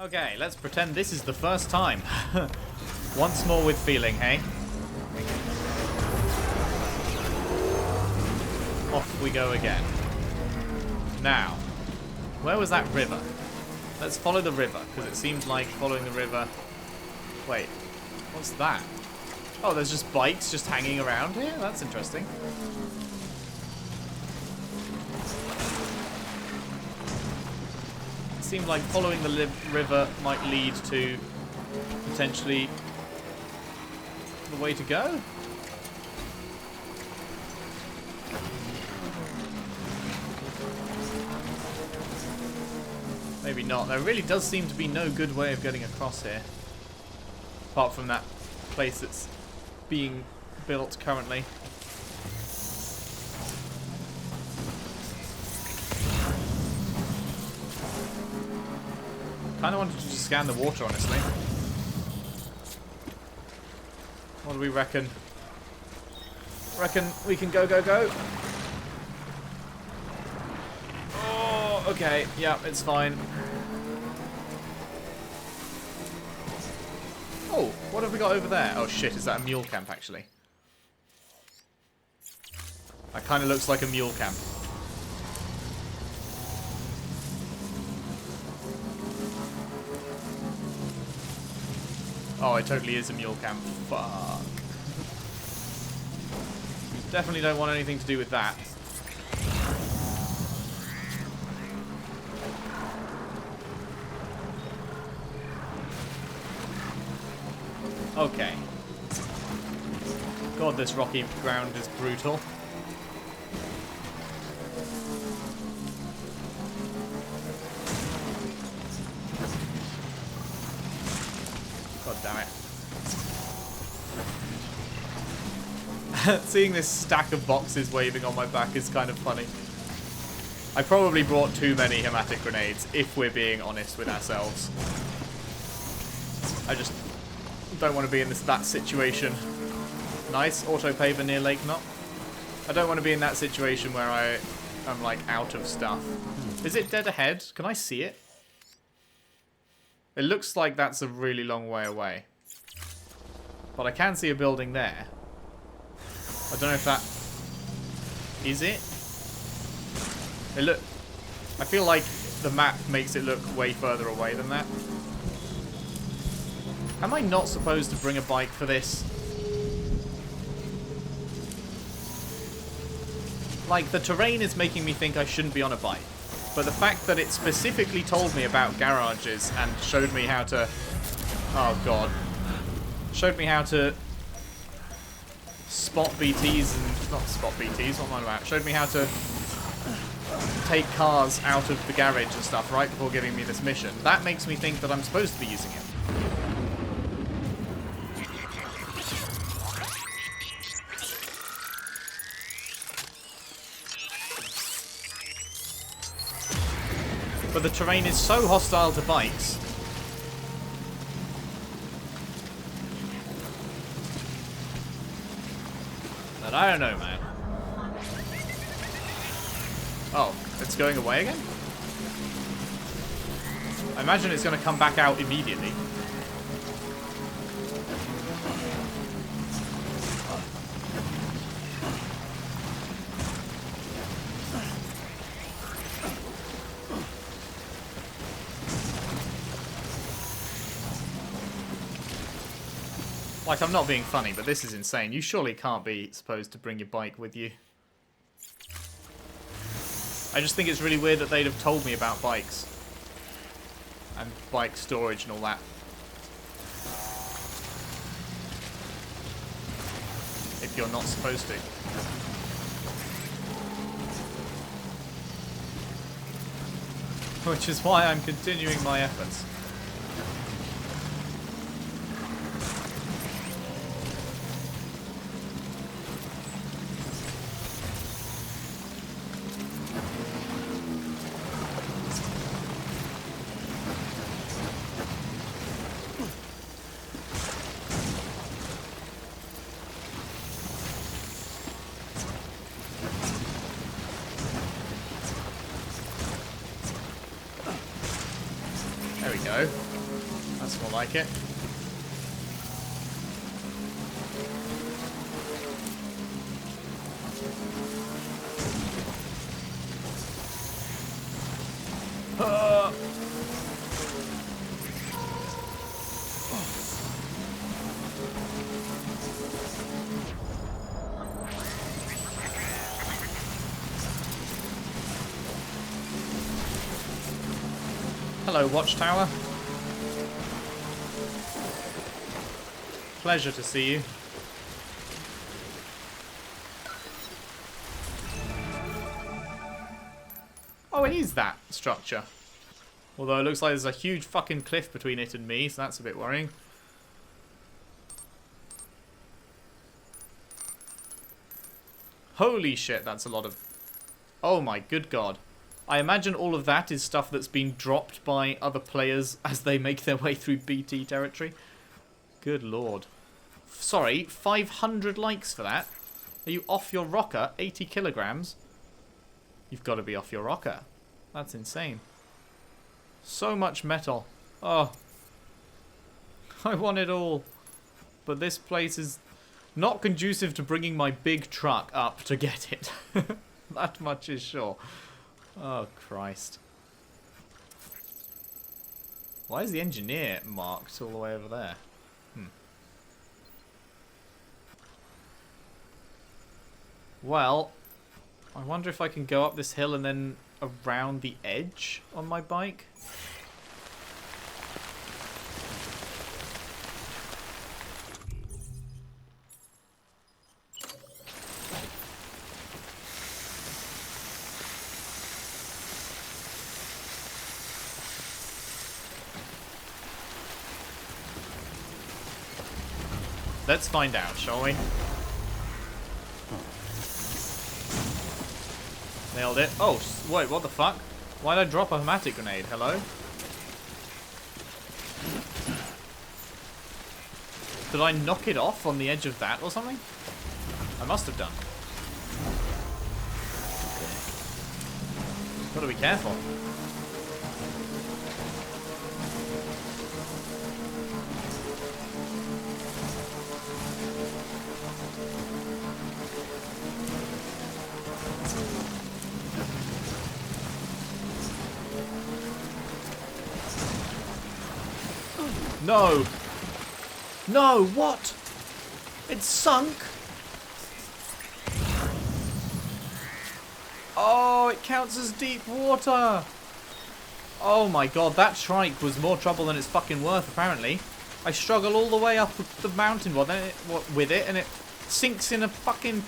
Okay, let's pretend this is the first time. Once more with feeling, hey? Off we go again. Now, where was that river? Let's follow the river, because it seems like following the river... Wait, what's that? Oh, there's just bikes just hanging around here? That's interesting. It seemed like following the river might lead to potentially the way to go. Maybe not. There really does seem to be no good way of getting across here. Apart from that place that's being built currently. Kind of wanted to just scan the water, honestly. What do we reckon? Reckon we can go, go, go? Oh, okay. Yeah, it's fine. Oh, what have we got over there? Oh shit, is that a mule camp, actually? That kind of looks like a mule camp. Oh, it totally is a mule camp. Fuck. Definitely don't want anything to do with that. Okay. God, this rocky ground is brutal. God damn it. Seeing this stack of boxes waving on my back is kind of funny. I probably brought too many hematic grenades, if we're being honest with ourselves. I just don't want to be in that situation. Nice, auto-paver near Lake Knot. I don't want to be in that situation where I'm like out of stuff. Is it dead ahead? Can I see it? It looks like that's a really long way away. But I can see a building there. I don't know if that... Is it? I feel like the map makes it look way further away than that. Am I not supposed to bring a bike for this? Like, the terrain is making me think I shouldn't be on a bike. But the fact that it specifically told me about garages and showed me how to... Oh, God. Showed me how to spot BTs and... Not spot BTs, what am I about? Showed me how to take cars out of the garage and stuff right before giving me this mission. That makes me think that I'm supposed to be using it. But the terrain is so hostile to bikes. That I don't know, man. Oh, it's going away again? I imagine it's going to come back out immediately. Like, I'm not being funny, but this is insane. You surely can't be supposed to bring your bike with you. I just think it's really weird that they'd have told me about bikes. And bike storage and all that. If you're not supposed to. Which is why I'm continuing my efforts. There we go. go. That's more like it. Hello, Watchtower. Pleasure to see you. Oh, it is that structure. Although it looks like there's a huge fucking cliff between it and me, so that's a bit worrying. Holy shit, that's a lot of... Oh my good god. I imagine all of that is stuff that's been dropped by other players as they make their way through BT territory. Good lord. Sorry, 500 likes for that? Are you off your rocker? 80 kilograms? You've got to be off your rocker. That's insane. So much metal. Oh. I want it all. But this place is not conducive to bringing my big truck up to get it. That much is sure. Oh, Christ. Why is the engineer marked all the way over there? Well, I wonder if I can go up this hill and then around the edge on my bike. Let's find out, shall we? Nailed it. Oh, wait, what the fuck? Why'd I drop a hematic grenade? Hello? Did I knock it off on the edge of that or something? I must have done. Gotta be careful. No! No, what? It's sunk? Oh, it counts as deep water! Oh my god, that trike was more trouble than it's fucking worth, apparently. I struggle all the way up the mountain with it, and it sinks in a fucking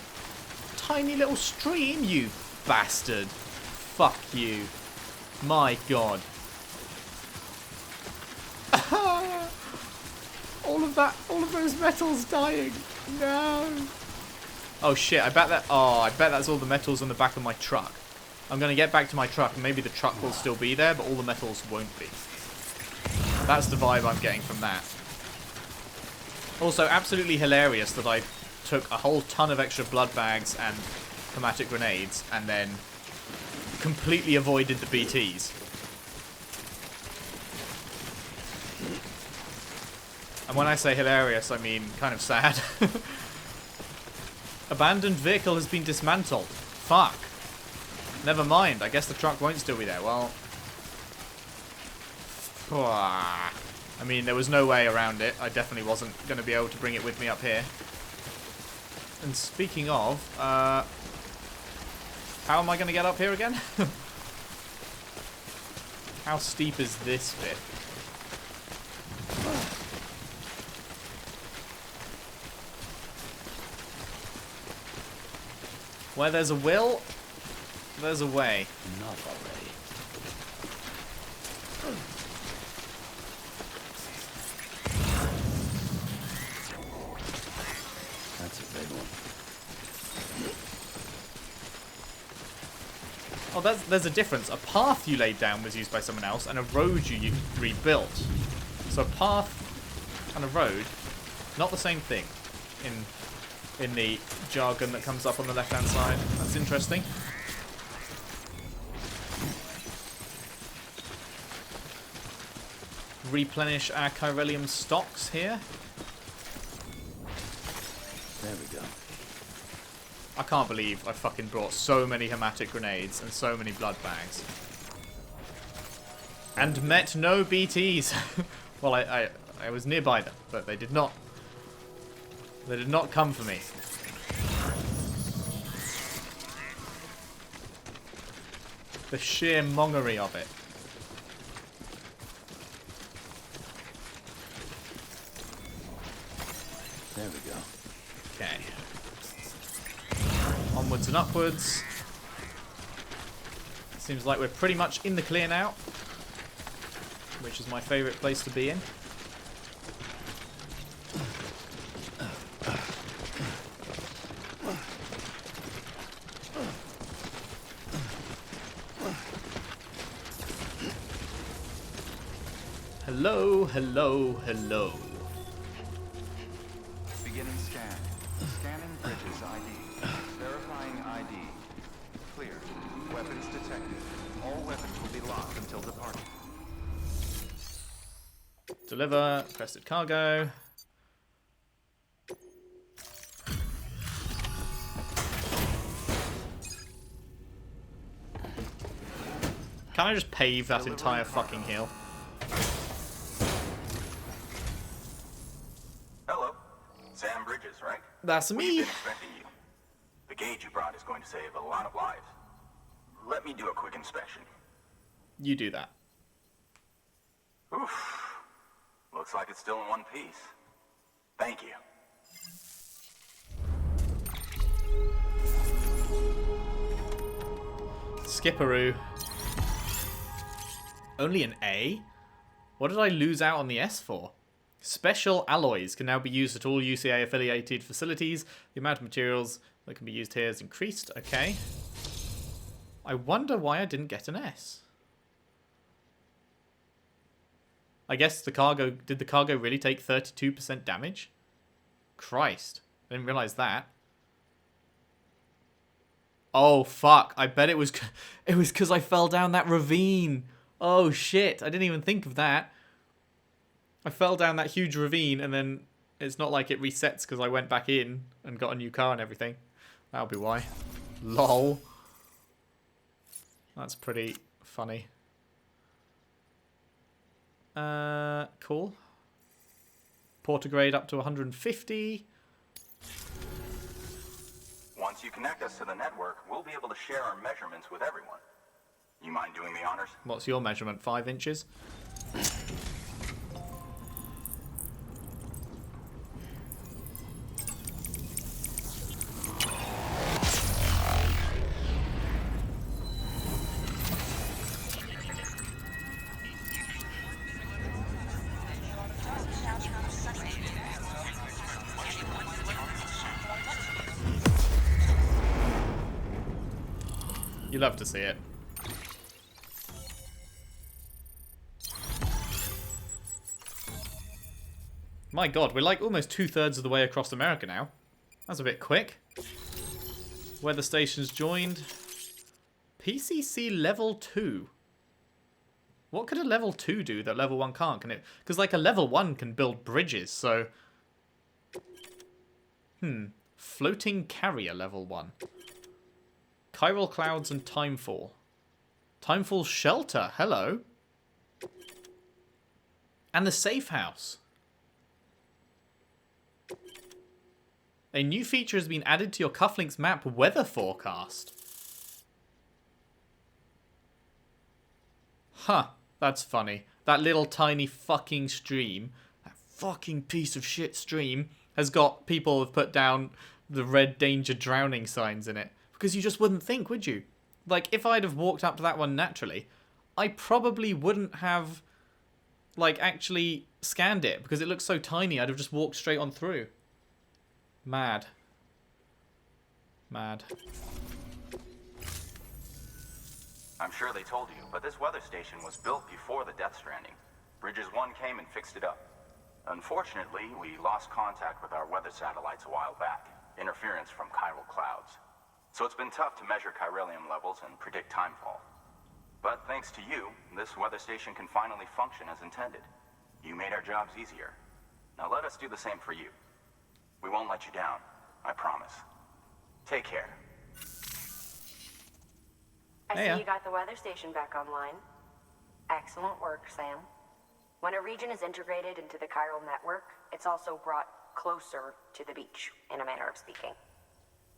tiny little stream, you bastard. Fuck you. My god. All of those metals dying. No. Oh shit, I bet that's all the metals on the back of my truck. I'm gonna get back to my truck and maybe the truck will still be there, but all the metals won't be. That's the vibe I'm getting from that. Also, absolutely hilarious that I took a whole ton of extra blood bags and hematic grenades and then completely avoided the BTs. And when I say hilarious, I mean kind of sad. Abandoned vehicle has been dismantled. Fuck. Never mind. I guess the truck won't still be there. Well. I mean, there was no way around it. I definitely wasn't going to be able to bring it with me up here. And speaking of, how am I going to get up here again? How steep is this bit? Where there's a will, there's a way. Not already. That's a big one. Oh, there's a difference. A path you laid down was used by someone else, and a road you rebuilt. So a path and a road, not the same thing in the jargon that comes up on the left-hand side. That's interesting. replenish our chiralium stocks here. There we go. I can't believe I fucking brought so many hematic grenades and so many blood bags. And met no BTs. Well, I was nearby them, but they did not. They did not come for me. The sheer mongery of it. There we go. Okay. Onwards and upwards. Seems like we're pretty much in the clear now, which is my favourite place to be in. Hello, hello, hello. Beginning scan. Scanning bridges ID. Verifying ID. Clear. Weapons detected. All weapons will be locked until departure. Deliver. Requested cargo. Can I just pave that entire fucking hill? Hello. Sam Bridges, right? That's We've me. been expecting you. The gauge you brought is going to save a lot of lives. Let me do a quick inspection. You do that. Oof. Looks like it's still in one piece. Thank you. Skipperoo. Only an A? What did I lose out on the S for? Special alloys can now be used at all UCA affiliated facilities. The amount of materials that can be used here is increased. Okay. I wonder why I didn't get an S. I guess the cargo... Did the cargo really take 32% damage? Christ. I didn't realize that. Oh, fuck. I bet it was... It was because I fell down that ravine. Oh, shit. I didn't even think of that. I fell down that huge ravine, and then it's not like it resets because I went back in and got a new car and everything. That'll be why. Lol. That's pretty funny. Cool. Porter grade up to 150. Once you connect us to the network, we'll be able to share our measurements with everyone. You mind doing the honors? What's your measurement? 5 inches? You love to see it. My god, we're like almost 2/3 of the way across America now. That's a bit quick. Weather stations joined. PCC level 2. What could a level 2 do that level 1 can't? Can it? Because like a level 1 can build bridges, so... Floating carrier level 1. Chiral clouds and timefall. Timefall shelter, hello. And the safe house. A new feature has been added to your Cufflinks map weather forecast. Huh, that's funny. That little tiny fucking stream, that fucking piece of shit stream, has got people have put down the red danger drowning signs in it. Because you just wouldn't think, would you? Like, if I'd have walked up to that one naturally, I probably wouldn't have, like, actually scanned it. Because it looks so tiny, I'd have just walked straight on through. Mad. Mad. I'm sure they told you, but this weather station was built before the Death Stranding. Bridges 1 came and fixed it up. Unfortunately, we lost contact with our weather satellites a while back. Interference from chiral clouds. So it's been tough to measure chiralium levels and predict timefall. But thanks to you, this weather station can finally function as intended. You made our jobs easier. Now let us do the same for you. We won't let you down, I promise. Take care. I Hey, see you got the weather station back online. Excellent work, Sam. When a region is integrated into the chiral network, it's also brought closer to the beach, in a manner of speaking.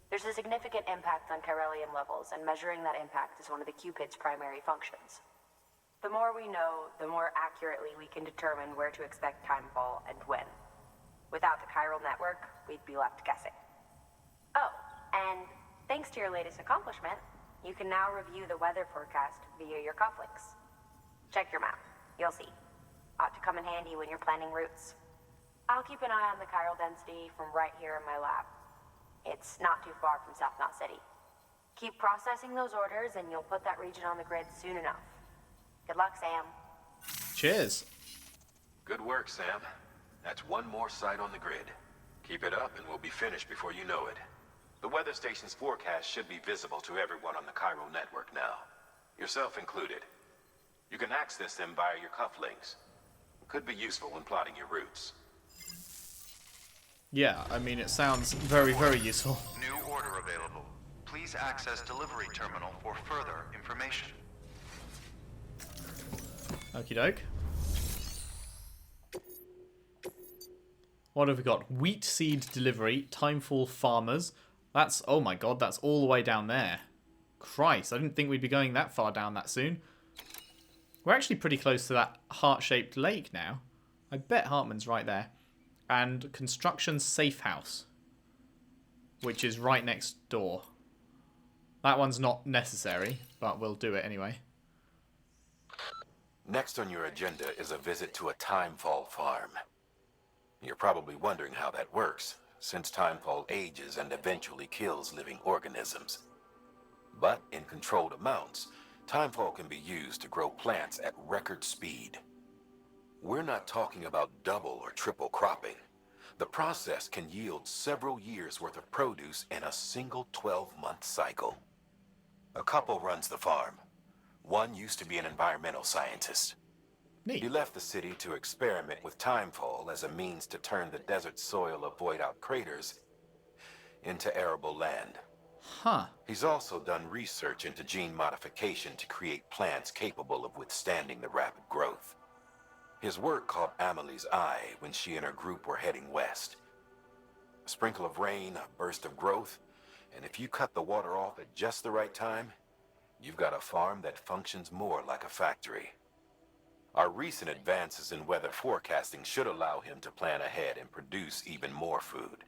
There's a significant impact on chiralium levels, and measuring that impact is one of the Cupid's primary functions. The more we know, the more accurately we can determine where to expect timefall and when. Without the chiral network, we'd be left guessing. Oh, and thanks to your latest accomplishment, you can now review the weather forecast via your cufflinks. Check your map. You'll see. Ought to come in handy when you're planning routes. I'll keep an eye on the chiral density from right here in my lab. It's not too far from South Knot City. Keep processing those orders and you'll put that region on the grid soon enough. Good luck, Sam. Cheers. Good work, Sam. That's one more site on the grid. Keep it up and we'll be finished before you know it. The weather station's forecast should be visible to everyone on the chiral network now, yourself included. You can access them via your cufflinks. Could be useful when plotting your routes. Yeah, I mean, it sounds very, very useful. New order available. Please access delivery terminal for further information. Okie doke. What have we got? Wheat seed delivery, timefall farmers. That's, oh my god, that's all the way down there. Christ, I didn't think we'd be going that far down that soon. We're actually pretty close to that heart-shaped lake now. I bet Hartman's right there. And construction safe house, which is right next door. That one's not necessary, but we'll do it anyway. Next on your agenda is a visit to a timefall farm. You're probably wondering how that works, since timefall ages and eventually kills living organisms. But in controlled amounts, timefall can be used to grow plants at record speed. We're not talking about double or triple cropping. The process can yield several years' worth of produce in a single 12-month cycle. A couple runs the farm. One used to be an environmental scientist. Neat. He left the city to experiment with timefall as a means to turn the desert soil of void-out craters into arable land. Huh. He's also done research into gene modification to create plants capable of withstanding the rapid growth. His work caught Amelie's eye when she and her group were heading west. A sprinkle of rain, a burst of growth, and if you cut the water off at just the right time, you've got a farm that functions more like a factory. Our recent advances in weather forecasting should allow him to plan ahead and produce even more food.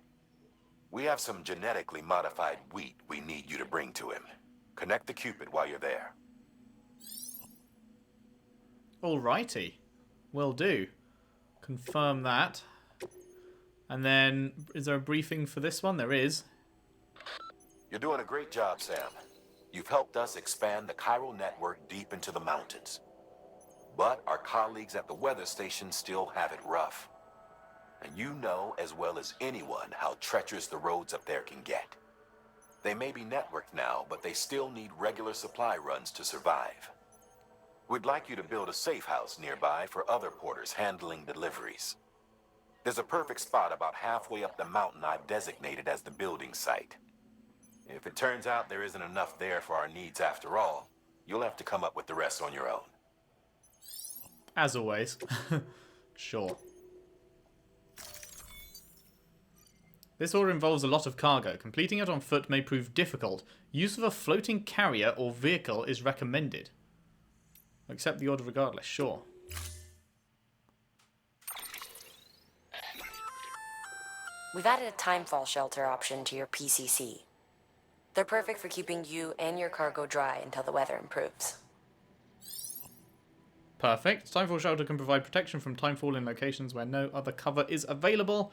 We have some genetically modified wheat we need you to bring to him. Connect the Cupid while you're there. Alrighty. Will do. Confirm that. And then, is there a briefing for this one? There is. You're doing a great job, Sam. You've helped us expand the chiral network deep into the mountains. But our colleagues at the weather station still have it rough. And you know as well as anyone how treacherous the roads up there can get. They may be networked now, but they still need regular supply runs to survive. We'd like you to build a safe house nearby for other porters handling deliveries. There's a perfect spot about halfway up the mountain I've designated as the building site. If it turns out there isn't enough there for our needs after all, you'll have to come up with the rest on your own. As always. Sure. This order involves a lot of cargo. Completing it on foot may prove difficult. Use of a floating carrier or vehicle is recommended. Accept the order regardless, sure. We've added a timefall shelter option to your PCC. They're perfect for keeping you and your cargo dry until the weather improves. Perfect. Timefall shelter can provide protection from timefall in locations where no other cover is available.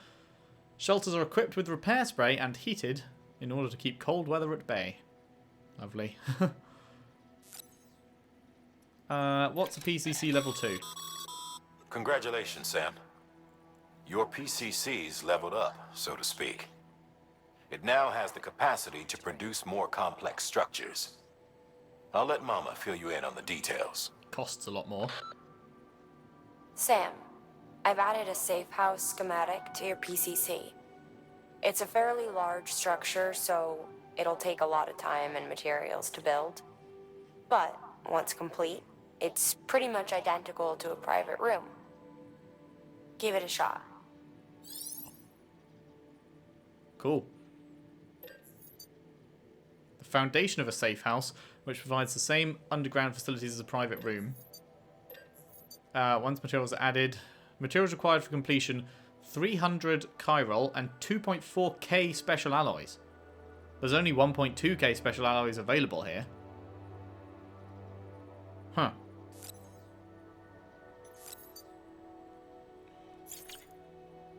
Shelters are equipped with repair spray and heated in order to keep cold weather at bay. Lovely. What's a PCC level 2? Congratulations, Sam. Your PCC's leveled up, so to speak. It now has the capacity to produce more complex structures. I'll let Mama fill you in on the details. Costs a lot more. Sam, I've added a safehouse schematic to your PCC. It's a fairly large structure, so it'll take a lot of time and materials to build. But once complete, it's pretty much identical to a private room. Give it a shot. Cool. The foundation of a safe house, which provides the same underground facilities as a private room. Once materials are added, materials required for completion: 300 chiral and 2.4k special alloys. There's only 1.2k special alloys available here. Huh.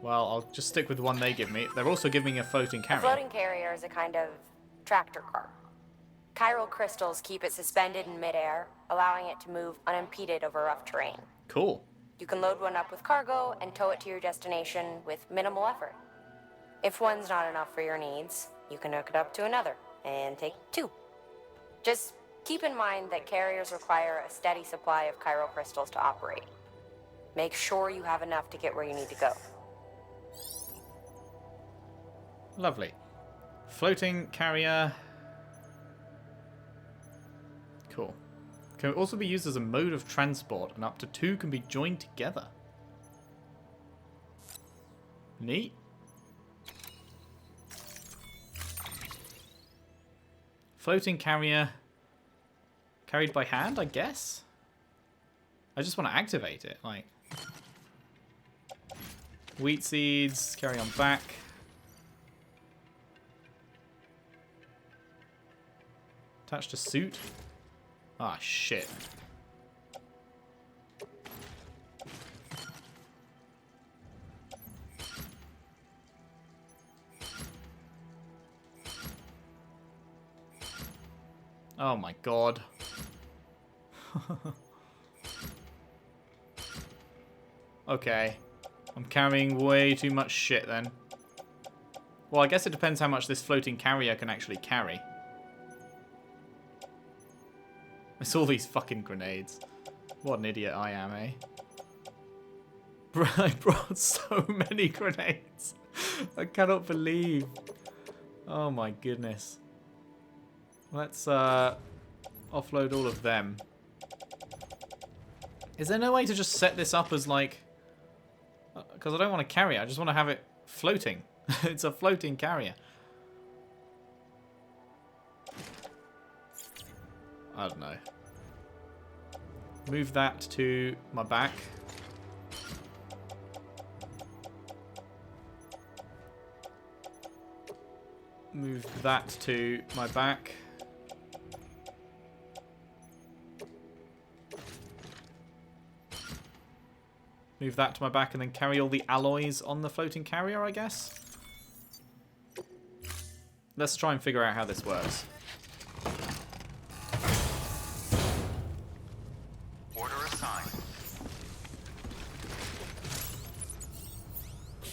Well, I'll just stick with the one they give me. They're also giving me a floating carrier. A floating carrier is a kind of tractor car. Chiral crystals keep it suspended in midair, allowing it to move unimpeded over rough terrain. Cool. You can load one up with cargo and tow it to your destination with minimal effort. If one's not enough for your needs, you can hook it up to another and take two. Just keep in mind that carriers require a steady supply of chiral crystals to operate. Make sure you have enough to get where you need to go. Lovely. Floating carrier. Cool. Can also be used as a mode of transport, and up to 2 can be joined together. Neat. Floating carrier. Carried by hand, I guess? I just want to activate it, like. Wheat seeds, carry on back. Attached to suit. Ah, shit. Oh my god. Okay. I'm carrying way too much shit then. Well, I guess it depends how much this floating carrier can actually carry. It's all these fucking grenades. What an idiot I am, eh? I brought so many grenades. I cannot believe. Oh my goodness. Let's offload all of them. Is there no way to just set this up as like... Because I don't want to carry it. I just want to have it floating. It's a floating carrier. I don't know. Move that to my back. Move that to my back. Move that to my back and then carry all the alloys on the floating carrier, I guess. Let's try and figure out how this works. Order assigned.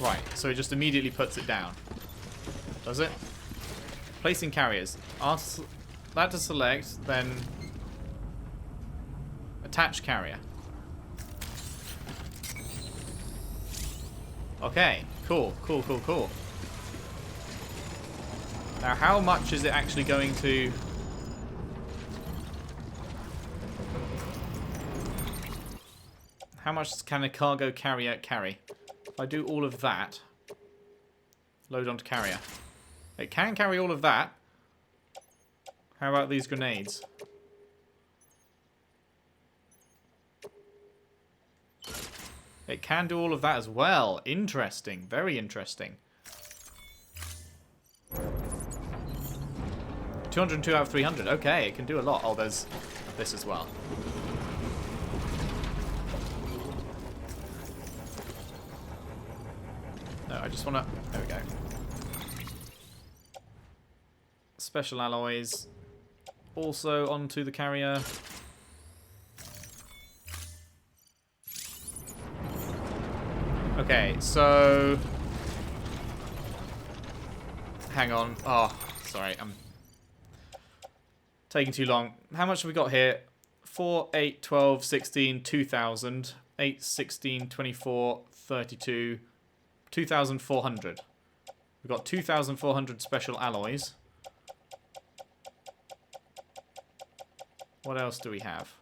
Right, so it just immediately puts it down. Does it? Placing carriers. Ask that to select, then attach carrier. Okay, cool, cool, cool, cool. Now, how much is it actually going to... How much can a cargo carrier carry? If I do all of that, load onto carrier. It can carry all of that. How about these grenades? It can do all of that as well. Interesting. Very interesting. 202 out of 300. Okay, it can do a lot. Oh, there's this as well. No, I just want to... There we go. Special alloys. Also onto the carrier. Okay, so... Hang on. Oh, sorry. I'm taking too long. How much have we got here? 4, 8, 12, 16, 2,000, 8, 16, 24, 32, 2,400. We've got 2,400 special alloys. What else do we have?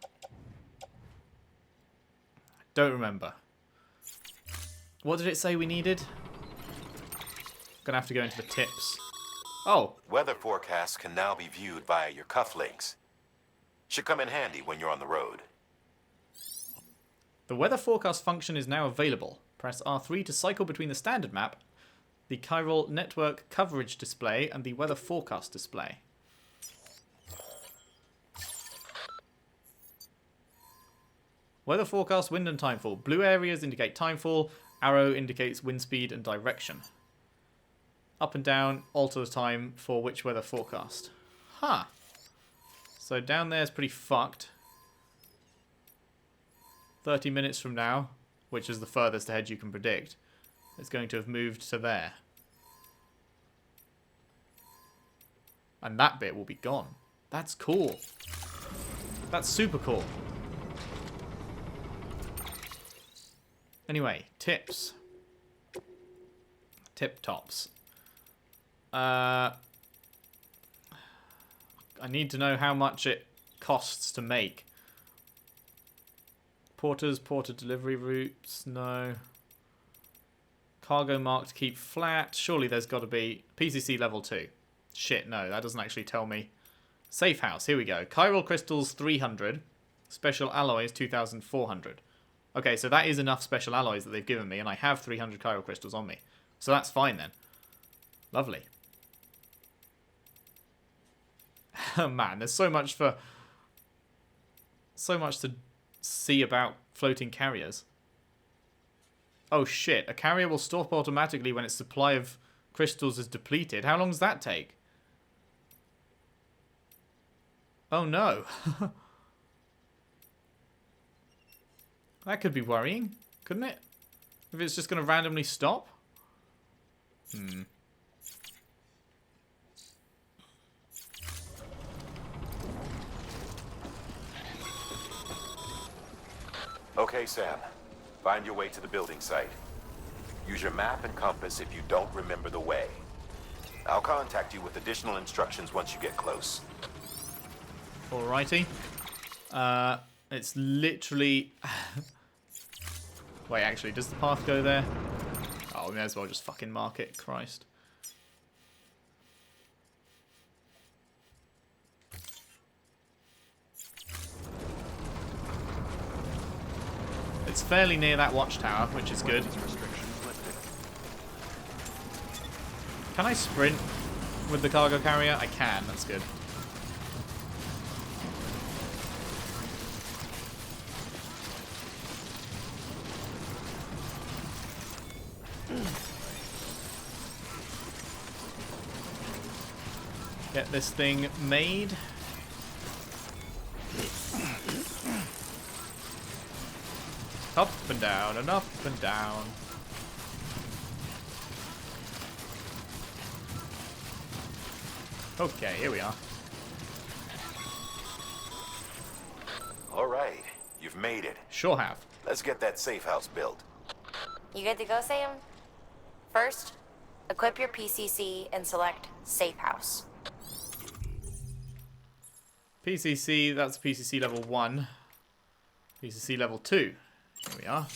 Don't remember. What did it say we needed? Gonna have to go into the tips. Oh, Weather forecasts can now be viewed via your cufflinks. Should come in handy when you're on the road. the weather forecast function is now available. Press R3 to cycle between the standard map, the chiral network coverage display, and the weather forecast display. Weather forecast, wind and timefall. Blue areas indicate timefall. Arrow indicates wind speed and direction. Up and down alter the time for which weather forecast. Huh. So down there is pretty fucked. 30 minutes from now, which is the furthest ahead you can predict, it's going to have moved to there. And that bit will be gone. That's cool. That's super cool. Anyway, tips. Tip tops. I need to know how much it costs to make. Porter delivery routes, no. Cargo mark to keep flat. Surely there's got to be PCC level 2. Shit, no, that doesn't actually tell me. Safe house, here we go. Chiral crystals 300. Special alloys 2,400. Okay, so that is enough special alloys that they've given me, and I have 300 chiral crystals on me. So that's fine then. Lovely. Oh man, there's so much to see about floating carriers. Oh shit, a carrier will stop automatically when its supply of crystals is depleted. How long does that take? Oh no. That could be worrying, couldn't it? If it's just going to randomly stop? Okay, Sam. Find your way to the building site. Use your map and compass if you don't remember the way. I'll contact you with additional instructions once you get close. Alrighty. It's literally... Wait, actually, does the path go there? Oh, we may as well just fucking mark it. Christ. It's fairly near that watchtower, which is good. Can I sprint with the cargo carrier? I can, that's good. Get this thing made. Up and down and up and down. Okay, here we are. All right, you've made it. Sure have. Let's get that safe house built. You good to go, Sam? First, equip your PCC and select Safe House. PCC, that's PCC level 1. PCC level 2. Here we are.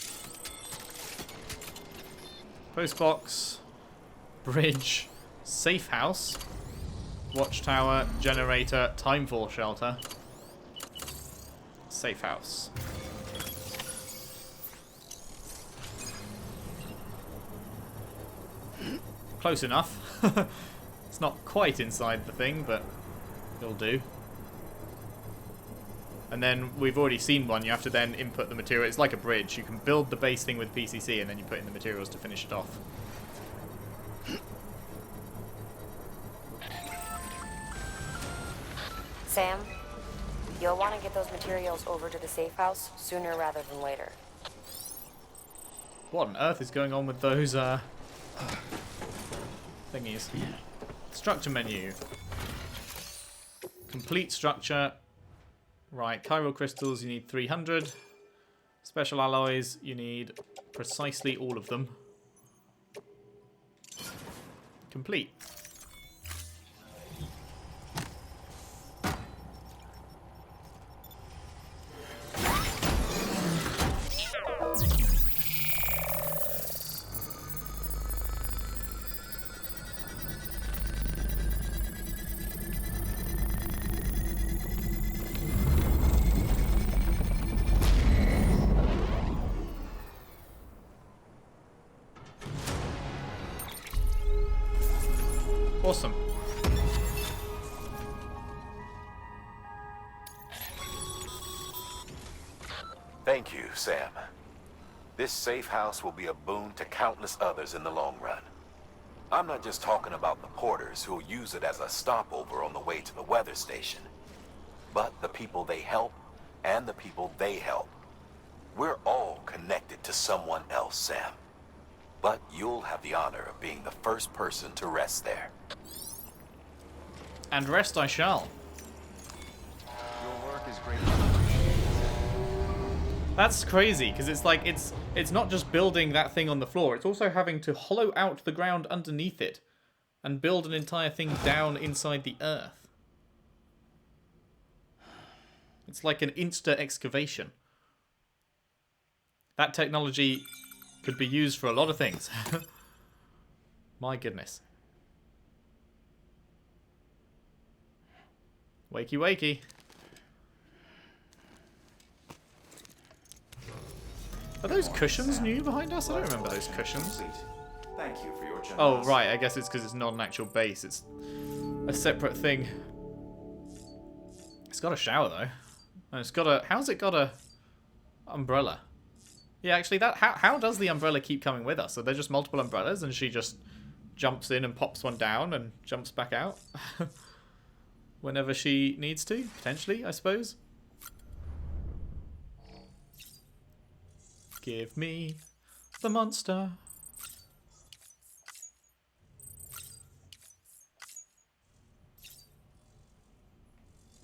Postbox. Bridge. Safe house. Watchtower. Generator. Timefall shelter. Safe house. Close enough. It's not quite inside the thing, but it'll do. And then we've already seen one. You have to then input the material. It's like a bridge. You can build the base thing with PCC and then you put in the materials to finish it off. Sam, you'll want to get those materials over to the safe house sooner rather than later. What on earth is going on with those thingies? Structure menu. Complete structure. Right, chiral crystals, you need 300. Special alloys, you need precisely all of them. Complete. Awesome. Thank you, Sam. This safe house will be a boon to countless others in the long run. I'm not just talking about the porters who'll use it as a stopover on the way to the weather station, but the people they help and the people they help. We're all connected to someone else, Sam. But you'll have the honor of being the first person to rest there. And rest I shall. Your work is greatly appreciated. That's crazy, because it's like, it's not just building that thing on the floor, it's also having to hollow out the ground underneath it and build an entire thing down inside the earth. It's like an insta-excavation. That technology could be used for a lot of things. My goodness. Wakey wakey. Are those cushions new behind us? I don't remember those cushions. Thank you for your generosity. Oh, right. I guess it's because it's not an actual base. It's a separate thing. It's got a shower, though. And it's got a... How's it got a umbrella? Yeah, actually, that how does the umbrella keep coming with us? Are there just multiple umbrellas and she just jumps in and pops one down and jumps back out? Whenever she needs to, potentially, I suppose. Give me the monster.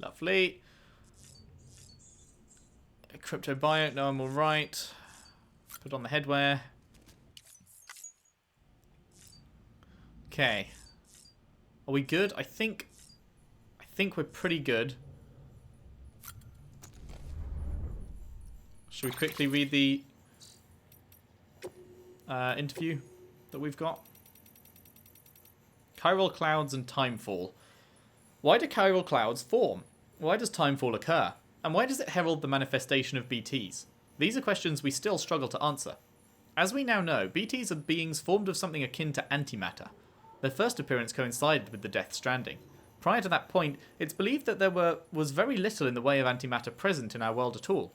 Lovely. A crypto bio, no, I'm alright. Put on the headwear. Okay. Are we good? I think we're pretty good. Should we quickly read the interview that we've got? Chiral clouds and timefall. Why do chiral clouds form? Why does timefall occur? And why does it herald the manifestation of BTs? These are questions we still struggle to answer. As we now know, BTs are beings formed of something akin to antimatter. Their first appearance coincided with the Death Stranding. Prior to that point, it's believed that there was very little in the way of antimatter present in our world at all.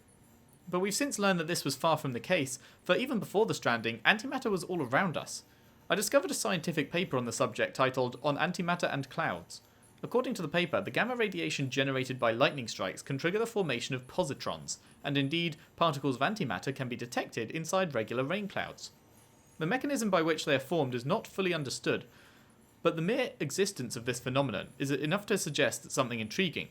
But we've since learned that this was far from the case, for even before the Stranding, antimatter was all around us. I discovered a scientific paper on the subject titled On Antimatter and Clouds. According to the paper, the gamma radiation generated by lightning strikes can trigger the formation of positrons, and indeed, particles of antimatter can be detected inside regular rain clouds. The mechanism by which they are formed is not fully understood, but the mere existence of this phenomenon is enough to suggest something intriguing.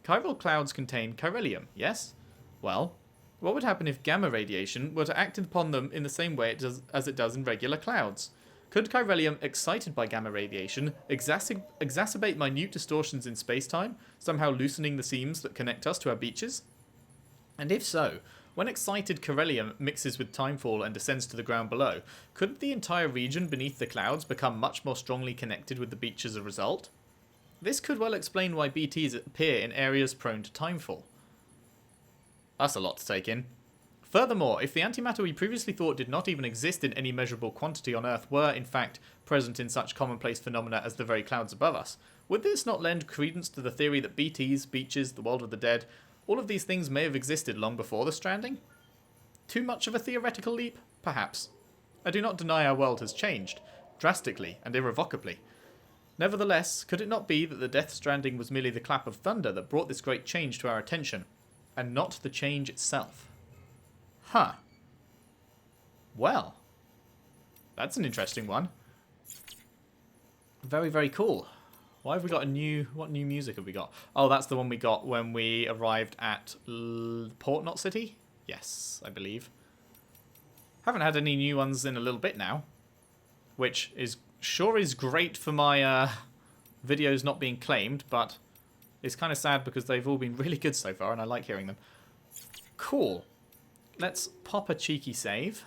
Chiral clouds contain chiralium, yes? Well, what would happen if gamma radiation were to act upon them in the same way as it does in regular clouds? Could chiralium excited by gamma radiation exacerbate minute distortions in space-time, somehow loosening the seams that connect us to our beaches? And if so, when excited chiralium mixes with timefall and descends to the ground below, could the entire region beneath the clouds become much more strongly connected with the beach as a result? This could well explain why BTs appear in areas prone to timefall. That's a lot to take in. Furthermore, if the antimatter we previously thought did not even exist in any measurable quantity on Earth were, in fact, present in such commonplace phenomena as the very clouds above us, would this not lend credence to the theory that BTs, beaches, the world of the dead, all of these things may have existed long before the Stranding? Too much of a theoretical leap? Perhaps. I do not deny our world has changed, drastically and irrevocably. Nevertheless, could it not be that the Death Stranding was merely the clap of thunder that brought this great change to our attention, and not the change itself? Huh. Well, that's an interesting one. Very, very cool. Why have we got what new music have we got? Oh, that's the one we got when we arrived at Port Knot City? Yes, I believe. Haven't had any new ones in a little bit now, which is sure is great for my videos not being claimed, but it's kind of sad because they've all been really good so far and I like hearing them. Cool. Let's pop a cheeky save.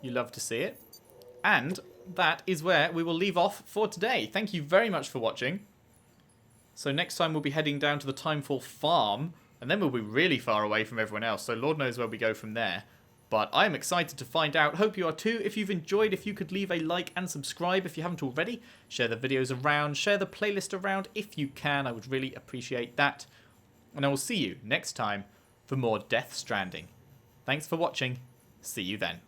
You love to see it. And that is where we will leave off for today. Thank you very much for watching. So next time we'll be heading down to the Timefall farm, and then we'll be really far away from everyone else, so Lord knows where we go from there. But I'm excited to find out. Hope you are too. If you've enjoyed, if you could leave a like and subscribe if you haven't already. Share the videos around, share the playlist around if you can. I would really appreciate that. And I will see you next time for more Death Stranding. Thanks for watching. See you then.